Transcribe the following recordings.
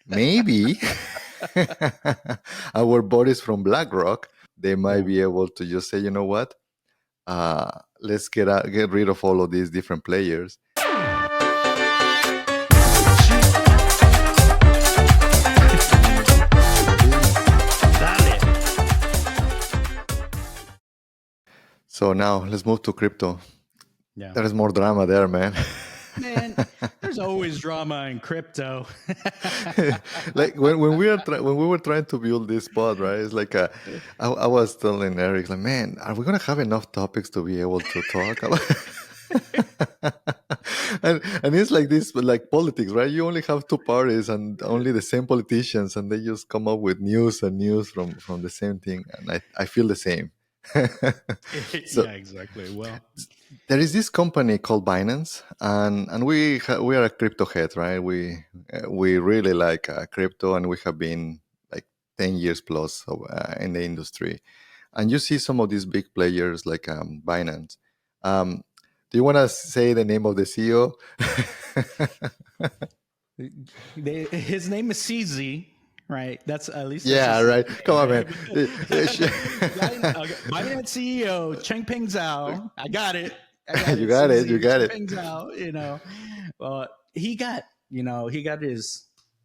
maybe our buddies from BlackRock, they might Yeah. be able to just say, you know what, let's get rid of all of these different players. So now let's move to crypto. Yeah. There is more drama there, man. Man, there's always drama in crypto. Like when we were trying to build this pod, right? It's like I was telling Eric, like, man, are we gonna have enough topics to be able to talk about? and it's like this, like politics, right? You only have two parties and only the same politicians, and they just come up with news and news from the same thing, and I feel the same. So Yeah, exactly. Well, there is this company called Binance, and we are a crypto head, right? We really like crypto, and we have been like 10 years plus in the industry. And you see some of these big players like Binance. Do you want to say the name of the CEO? his name is CZ, right? That's at least. Yeah, right. Come on, man. Binance CEO Changpeng Zhao. I got it. You got it. You got it. Changpeng Zhao. Well, he got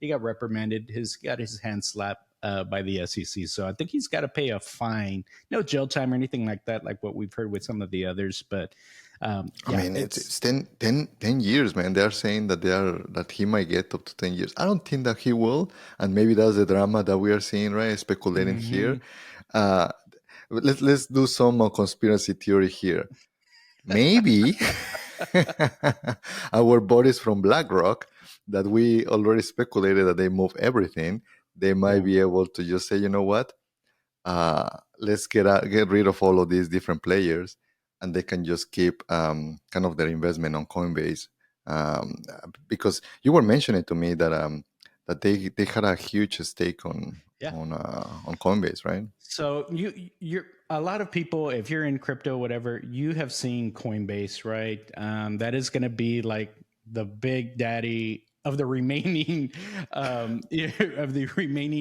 reprimanded. Got his hand slapped by the SEC. So I think he's got to pay a fine. No jail time or anything like that, like what we've heard with some of the others. But I mean, it's 10 years, man. They're saying that he might get up to 10 years. I don't think that he will, and maybe that's the drama that we are seeing, right? Speculating here. Let's do some conspiracy theory here. Maybe our buddies from BlackRock, that we already speculated that they move everything, they might be able to just say, you know what, let's get rid of all of these different players, and they can just keep kind of their investment on Coinbase, because you were mentioning to me that that they had a huge stake on Coinbase, right? So you're a lot of people, if you're in crypto, whatever, you have seen Coinbase, right? That is going to be like the big daddy of the remaining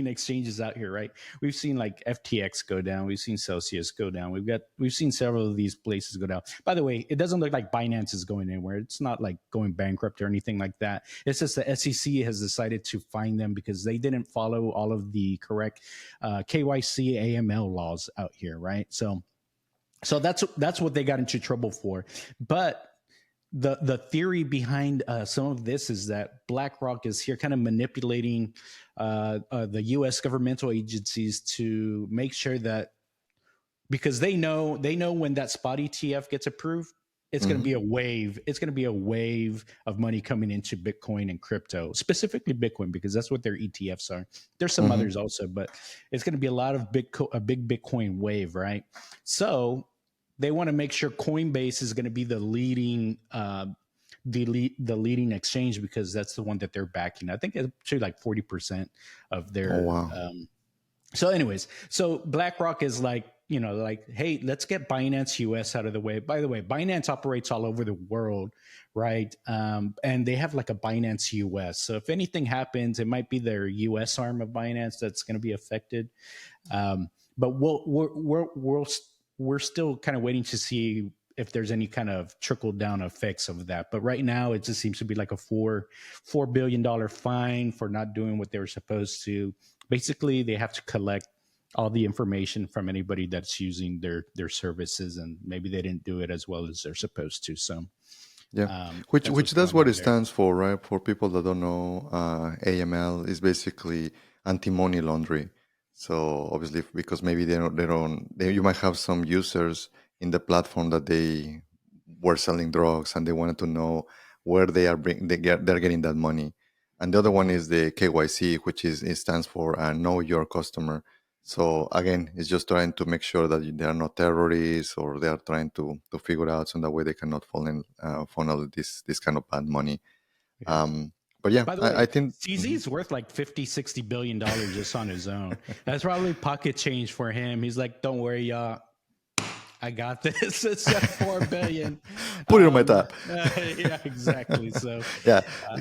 exchanges out here, right? We've seen like FTX go down, we've seen Celsius go down, we've seen several of these places go down. By the way, it doesn't look like Binance is going anywhere. It's not like going bankrupt or anything like that. It's just the SEC has decided to fine them because they didn't follow all of the correct KYC AML laws out here, right? So that's what they got into trouble for. But the theory behind some of this is that BlackRock is here kind of manipulating the U.S. governmental agencies to make sure that, because they know when that spot ETF gets approved, it's going to be a wave. It's going to be a wave of money coming into Bitcoin and crypto, specifically Bitcoin, because that's what their ETFs are. There's some others also, but it's going to be a lot of a big Bitcoin wave, right? So they want to make sure Coinbase is going to be the leading leading exchange, because that's the one that they're backing. I think it's actually like 40% of their. Oh, wow. So anyways, so BlackRock is like, like, hey, let's get Binance US out of the way. By the way, Binance operates all over the world, right? And they have like a Binance US. So if anything happens, it might be their US arm of Binance that's going to be affected. But we're still kind of waiting to see if there's any kind of trickle down effects of that. But right now, it just seems to be like a $4 billion fine for not doing what they were supposed to. Basically, they have to collect all the information from anybody that's using their services, and maybe they didn't do it as well as they're supposed to. So, yeah, which that's what it stands for, right? For people that don't know, AML is basically anti-money laundering. So obviously, because maybe you might have some users in the platform that they were selling drugs, and they wanted to know where they're getting that money. And the other one is the KYC, which it stands for Know Your Customer. So again, it's just trying to make sure that they are not terrorists, or they are trying to figure out so that way they cannot funnel this kind of bad money. But yeah, by the way, I think CZ is worth like $50-60 billion just on his own. That's probably pocket change for him. He's like, don't worry, y'all, I got this. It's at 4 billion. Put it on my tab. Yeah, exactly. So, Yeah, uh,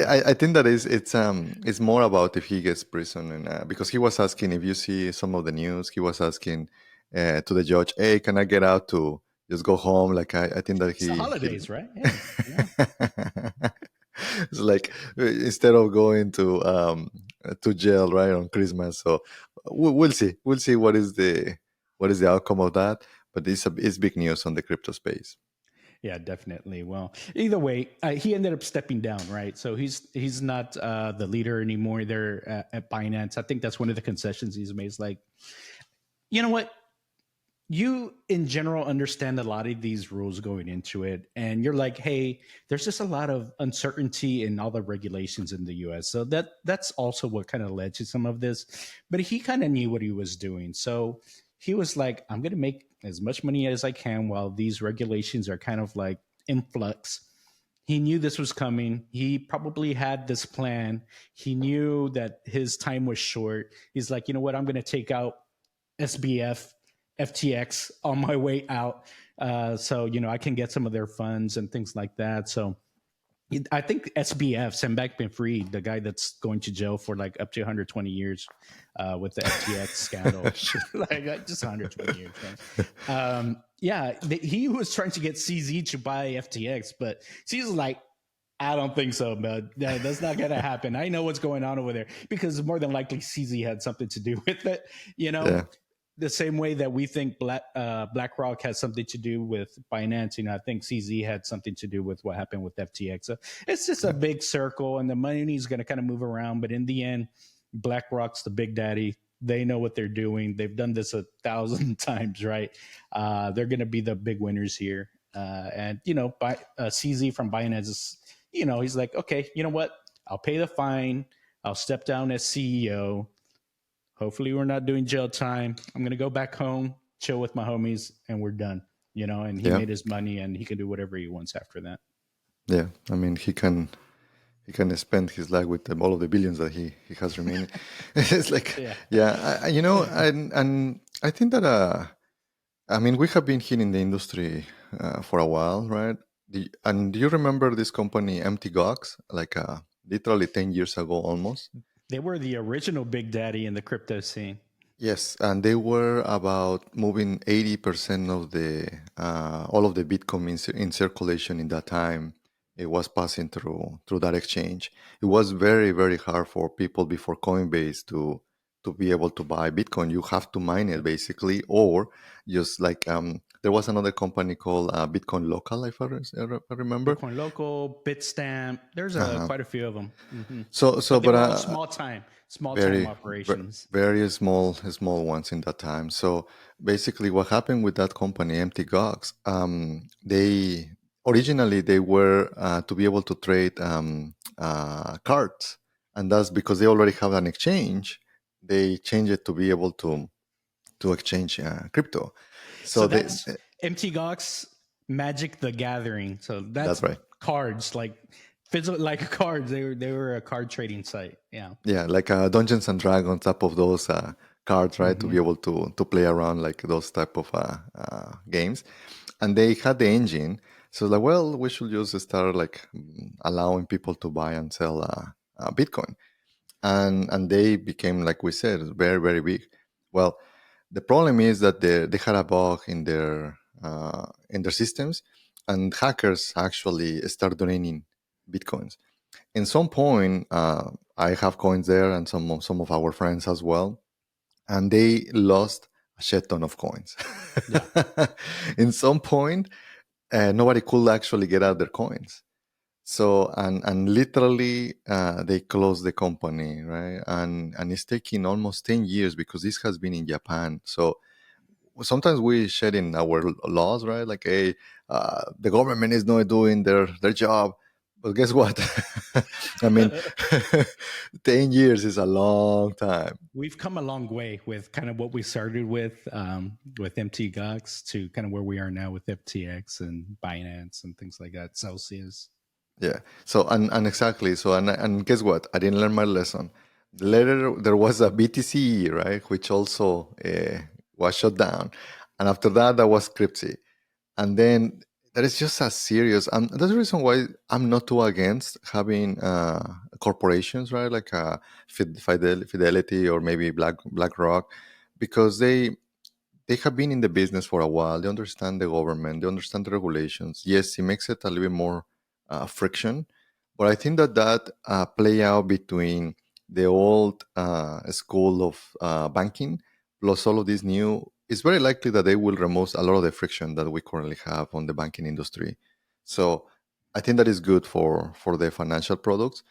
I think that is it's more about if he gets prison, and because he was asking, if you see some of the news, he was asking to the judge, "Hey, can I get out to just go home?" Like I think that it's the he holidays, right? Hey, it's like instead of going to jail right on Christmas. So we'll see. We'll see what is the outcome of that. But it's big news on the crypto space. yeah, definitely. Well, either way, he ended up stepping down, right? So he's not the leader anymore there at Binance. I think that's one of the concessions he's made. Is like, you know what? You in general understand a lot of these rules going into it, and you're like, hey, there's just a lot of uncertainty in all the regulations in the US, so that's also what kind of led to some of this. But he kind of knew what he was doing, so he was like, I'm going to make as much money as I can while these regulations are kind of like in flux. He knew this was coming. He probably had this plan. He knew that his time was short. He's like, you know what, I'm going to take out SBF, FTX on my way out. So, I can get some of their funds and things like that. So I think SBF, Sam Bankman-Fried, the guy that's going to jail for like up to 120 years with the FTX scandal, like just 120 years. Right? He was trying to get CZ to buy FTX, but CZ like, I don't think so, man. That's not going to happen. I know what's going on over there because more than likely CZ had something to do with it. Yeah. The same way that we think BlackRock has something to do with Binance, I think CZ had something to do with what happened with FTX. So it's just a big circle, and the money is going to kind of move around. But in the end, BlackRock's the big daddy. They know what they're doing. They've done this 1,000 times, right? They're going to be the big winners here. CZ from Binance is, he's like, okay, you know what? I'll pay the fine. I'll step down as CEO. Hopefully we're not doing jail time. I'm going to go back home, chill with my homies, and we're done. And he made his money, and he can do whatever he wants after that. Yeah. I mean, he can spend his life with all of the billions that he has remaining. It's like, and I think that, I mean, we have been here in the industry for a while, right? And do you remember this company, Empty Gox, like literally 10 years ago almost? They were the original big daddy in the crypto scene. Yes, and they were about moving 80% of the all of the Bitcoin in circulation in that time. It was passing through that exchange. It was very, very hard for people before Coinbase to be able to buy Bitcoin. You have to mine it basically, or just like there was another company called Bitcoin Local, if I remember. Bitcoin Local, Bitstamp. There's quite a few of them. Mm-hmm. But they were all small time operations. Very small ones in that time. So basically, what happened with that company, Empty Gox, they originally they were to be able to trade cards, and that's because they already have an exchange. They changed it to be able to exchange crypto. So that's Empty Gox, Magic the Gathering. So that's right. Cards, like physical, like cards. They were a card trading site. Yeah. Yeah, like Dungeons and Dragons type of those cards, right? Mm-hmm. To be able to play around like those type of games. And they had the engine. So like, well, we should just start like allowing people to buy and sell Bitcoin. And they became, like we said, very, very big. Well, the problem is that they had a bug in their systems, and hackers actually start donating Bitcoins. In some point, I have coins there, and some of our friends as well, and they lost a shit ton of coins. Yeah. In some point, nobody could actually get out their coins. So and literally they closed the company, right? And it's taking almost 10 years because this has been in Japan. So sometimes we shed in our laws, right? Like, hey, the government is not doing their job. But guess what? I mean, 10 years is a long time. We've come a long way with kind of what we started with MT Gox to kind of where we are now with FTX and Binance and things like that, Celsius. Yeah. So, and exactly. So, and guess what? I didn't learn my lesson. Later, there was a BTC, right? Which also was shut down. And after that, that was Cryptsy. And then that is just as serious. And that's the reason why I'm not too against having corporations, right? Like Fidelity or maybe BlackRock, because they have been in the business for a while. They understand the government. They understand the regulations. Yes, it makes it a little bit more friction, but I think that play out between the old school of banking plus all of this new, it's very likely that they will remove a lot of the friction that we currently have on the banking industry. So I think that is good for the financial products.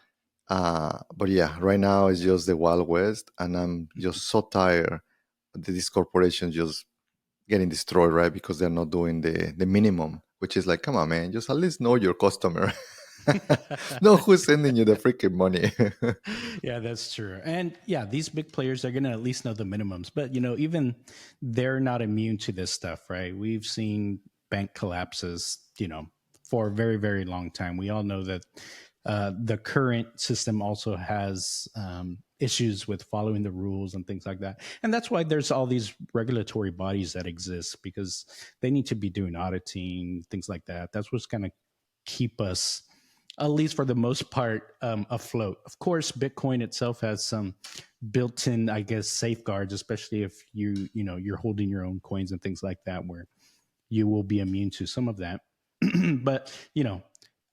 But yeah, right now it's just the Wild West, and I'm just so tired of these corporations just getting destroyed, right? Because they're not doing the minimum, which is like, come on, man, just at least know your customer. Know who's sending you the freaking money. Yeah, that's true. And yeah, these big players are going to at least know the minimums. But, even they're not immune to this stuff, right? We've seen bank collapses, for a very, very long time. We all know that the current system also has issues with following the rules and things like that. And that's why there's all these regulatory bodies that exist, because they need to be doing auditing, things like that. That's what's going to keep us, at least for the most part, afloat. Of course, Bitcoin itself has some built-in, I guess, safeguards, especially if you're holding your own coins and things like that, where you will be immune to some of that. But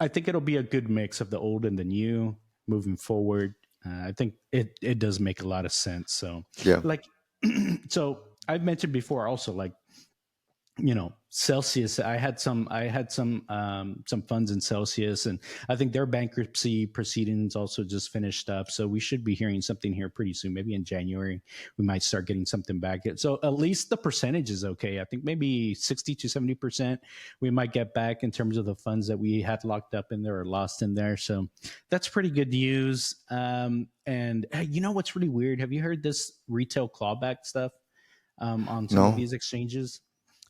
I think it'll be a good mix of the old and the new moving forward. I think it does make a lot of sense. So, Yeah. like, so I've mentioned before also, like, Celsius, I had some funds in Celsius, and I think their bankruptcy proceedings also just finished up, so we should be hearing something here pretty soon. Maybe in January we might start getting something back, so at least the percentage is okay. I think maybe 60 to 70% we might get back in terms of the funds that we had locked up in there or lost in there, so that's pretty good news. And hey, what's really weird, have you heard this retail clawback stuff on some of No, these exchanges?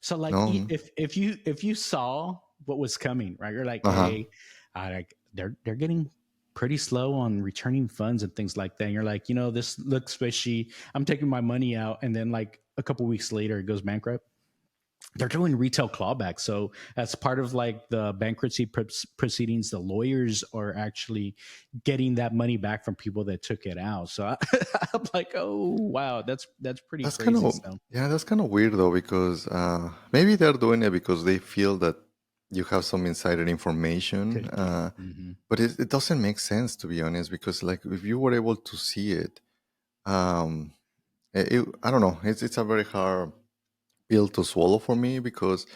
So like, no. if you saw what was coming, right? You're like, Uh-huh. hey, they're getting pretty slow on returning funds and things like that. And you're like, this looks fishy. I'm taking my money out, and then like a couple weeks later, it goes bankrupt. They're doing retail clawback. So as part of like the bankruptcy proceedings, the lawyers are actually getting that money back from people that took it out. So I'm like, oh wow, that's pretty That's kind crazy. of, So yeah, that's kind of weird though, because maybe they're doing it because they feel that you have some insider information. could be. Mm-hmm. But it doesn't make sense, to be honest, because like if you were able to see it, um, I don't know, it's a very hard pill to swallow for me, because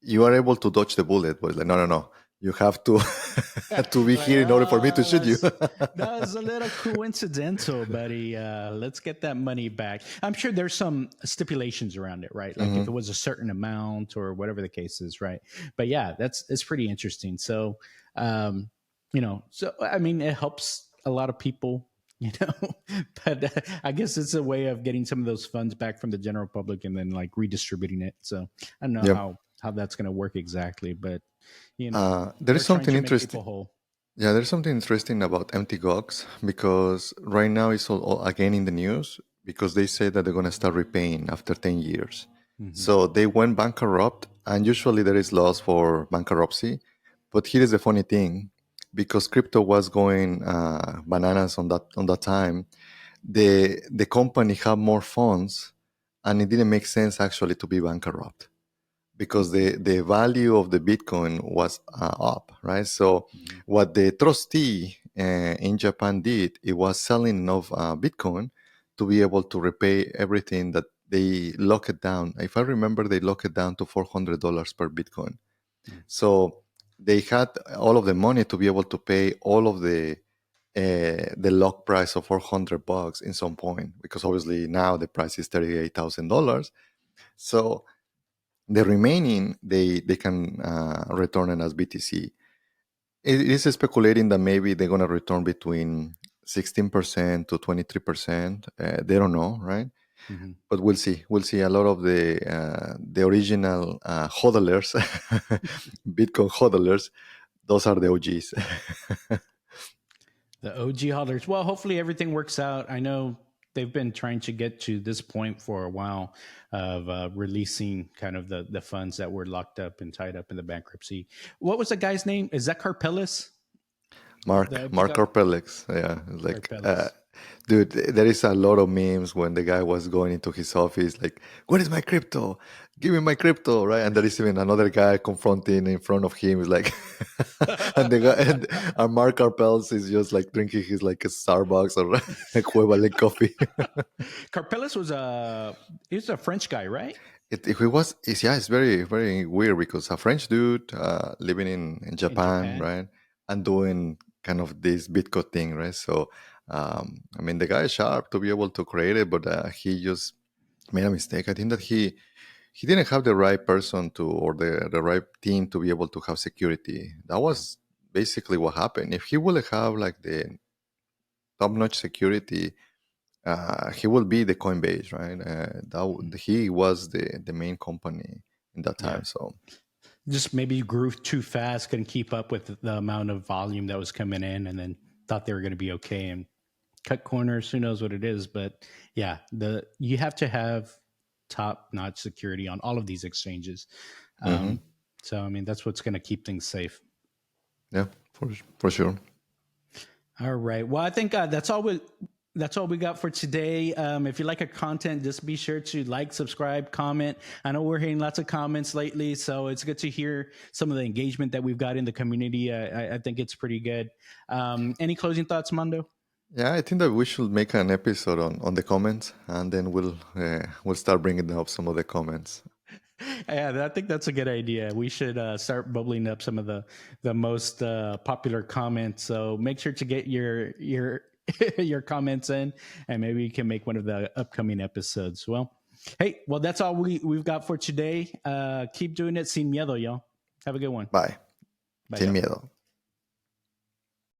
you are able to dodge the bullet, but like, no, no, no, you have to to be Like, here in order for me to shoot you. that's a little coincidental, buddy. Let's get that money back. I'm sure there's some stipulations around it, right? Like if it Hmm. was a certain amount or whatever the case is, right? But yeah, it's pretty interesting. So, so I mean, it helps a lot of people. But I guess it's a way of getting some of those funds back from the general public and then like redistributing it. So I don't know Yeah. how that's going to work exactly, but There is they're trying something to make interesting. people whole. Yeah, there's something interesting about empty gogs, because right now it's all again in the news, because they say that they're going to start repaying after 10 years. Hmm. So they went bankrupt, and usually there is laws for bankruptcy. But here is the funny thing, because crypto was going bananas on that time, the company had more funds, and it didn't make sense actually to be bankrupt, because the value of the Bitcoin was up, right? So Hmm. what the trustee in Japan did, it was selling enough Bitcoin to be able to repay everything that they lock it down. If I remember, they lock it down to $400 per Bitcoin. So they had all of the money to be able to pay all of the lock price of $400 in some point, because obviously now the price is $38,000. So the remaining, they can return it as BTC. It is speculating that maybe they're going to return between 16% to 23%. They don't know, right? Hmm. But we'll see. We'll see. A lot of the original hodlers, Bitcoin hodlers, those are the OGs. The OG holders. Well, hopefully everything works out. I know they've been trying to get to this point for a while of releasing kind of the funds that were locked up and tied up in the bankruptcy. What was the guy's name? Is that Carpellis? Mark Karpelix. Yeah, like Carpellis. dude, there is a lot of memes when the guy was going into his office, like, "What is my crypto? Give me my crypto!" Right? And there is even another guy confronting in front of him, is like, and the guy and Mark Karpelix is just like drinking his like a Starbucks or equivalent coffee. Carpellis was he's a French guy, right? If it was, it's very, very weird because a French dude living in In Japan, Japan. right, and doing kind of this Bitcoin thing, right? So, I mean, the guy is sharp to be able to create it, but he just made a mistake. I think that he didn't have the right person to, or the right team to be able to have security. That was basically what happened. If he would have like the top-notch security, he will be the Coinbase, right? He was the main company in that Yeah. time. So Just maybe grew too fast, couldn't keep up with the amount of volume that was coming in, and then thought they were going to be okay and cut corners. Who knows what it is? But yeah, you have to have top notch security on all of these exchanges. mhm. So I mean, that's what's going to keep things safe. Yeah, for sure. All right. Well, I think that's all we got for today. If you like our content, just be sure to like, subscribe, comment. I know we're hearing lots of comments lately, so it's good to hear some of the engagement that we've got in the community. I think it's pretty good. Any closing thoughts, Mondo? Yeah, I think that we should make an episode on the comments, and then we'll start bringing up some of the comments. Yeah, I think that's a good idea. We should start bubbling up some of the most popular comments. So make sure to get your your comments in, and maybe we can make one of the upcoming episodes. Well, hey, that's all we've got for today. Keep doing it sin miedo, y'all. Have a good one. Bye. Bye, Sin y'all. miedo.